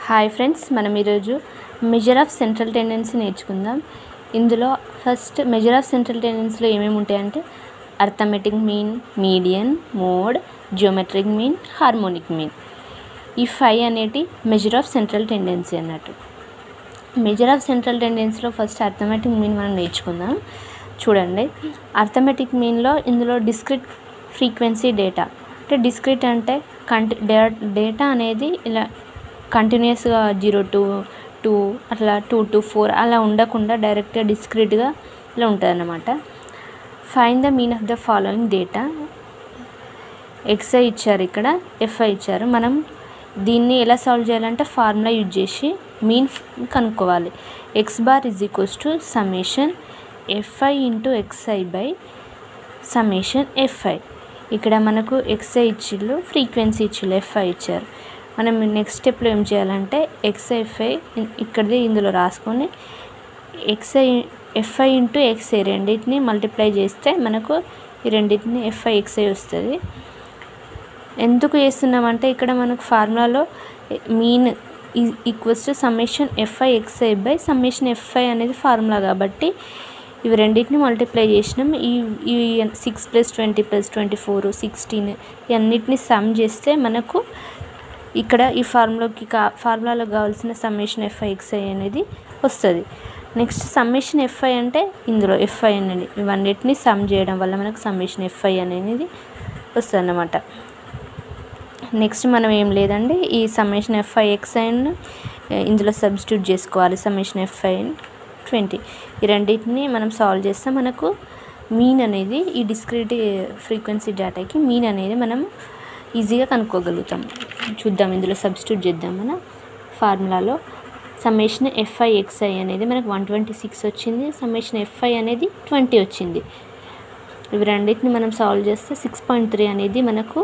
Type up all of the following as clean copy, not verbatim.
Hi friends, మనం ఈరోజు measure of central tendency నేర్చుకుందాం. ఇందులో ఫస్ట్ మెజర్ ఆఫ్ సెంట్రల్ టెండెన్సీలో ఏమేమి ఉంటాయంటే arithmetic mean, median, mode, geometric mean, harmonic mean. ఈ 5 అనేటి మెజర్ ఆఫ్ సెంట్రల్ టెండెన్సీ అన్నట్టు. మెజర్ ఆఫ్ సెంట్రల్ టెండెన్సీలో ఫస్ట్ అర్థమెటిక్ మీన్ మనం నేర్చుకుందాం. చూడండి, అర్థమెటిక్ మీన్లో ఇందులో డిస్క్రిట్ ఫ్రీక్వెన్సీ డేటా అంటే డిస్క్రిట్ అంటే డేటా అనేది ఇలా కంటిన్యూస్గా 0 to 2 అట్లా 2 to 4 అలా ఉండకుండా డైరెక్ట్గా డిస్క్రిట్గా ఇలా ఉంటుంది అన్నమాట. Find the mean of the following data. X i ఇచ్చారు, ఇక్కడ ఎఫ్ఐ ఇచ్చారు. మనం దీన్ని ఎలా సాల్వ్ చేయాలంటే ఫార్ములా యూజ్ చేసి మీన్ కనుక్కోవాలి. X bar is equals to summation f i into x i by summation f i. ఇక్కడ మనకు ఎక్స్ఐ ఇచ్చిళ్ళు, ఫ్రీక్వెన్సీ ఇచ్చిళ్ళు, ఎఫ్ఐ ఇచ్చారు. మనం నెక్స్ట్ స్టెప్లో ఏం చేయాలంటే ఎక్స్ఐ ఎఫ్ఐ ఇక్కడిది ఇందులో రాసుకొని ఎఫ్ఐ ఇంటూ ఎక్స్ఐ రెండింటిని మల్టిప్లై చేస్తే మనకు ఈ రెండింటిని ఎఫ్ఐ ఎక్స్ఐ వస్తుంది. ఎందుకు చేస్తున్నామంటే ఇక్కడ మనకు ఫార్ములాలో mean equals to summation F I X I by summation F I అనేది ఫార్ములా కాబట్టి ఇవి రెండింటిని మల్టిప్లై చేసినాం. ఈ 6 + 20 + 24 16 ఇవన్నిటిని సమ్ చేస్తే మనకు ఇక్కడ ఈ ఫార్ములాలో కావాల్సిన సమ్మేషన్ ఎఫ్ఐ ఎక్స్ఐ అనేది వస్తుంది. నెక్స్ట్ సమ్మేషన్ ఎఫ్ఐ అంటే ఇందులో ఎఫ్ఐ అనేది ఇవన్నిటిని సమ్ చేయడం వల్ల మనకు సమ్మేషన్ ఎఫ్ఐ అనేది వస్తుంది అన్నమాట. నెక్స్ట్ మనం ఏం లేదండి, ఈ సమ్మేషన్ ఎఫ్ఐ ఎక్స్ఐని ఇందులో సబ్స్టిట్యూట్ చేసుకోవాలి. సమ్మేషన్ ఎఫ్ఐ 20 ఈ రెండింటిని మనం సాల్వ్ చేస్తే మనకు మీన్ అనేది ఈ డిస్క్రీట్ ఫ్రీక్వెన్సీ డేటాకి మీన్ అనేది మనం ఈజీగా కనుక్కోగలుగుతాం. చూద్దాం, ఇందులో సబ్స్టిట్యూట్ చేద్దాం. మన ఫార్ములాలో సమ్మేషన్ ఎఫ్ఐ ఎక్స్ఐ అనేది మనకు 126 వచ్చింది, సమ్మేషన్ ఎఫ్ఐ అనేది 20 వచ్చింది. ఇవి రెండింటిని మనం సాల్వ్ చేస్తే 6.3 అనేది మనకు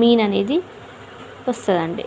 మీన్ అనేది వస్తుందండి.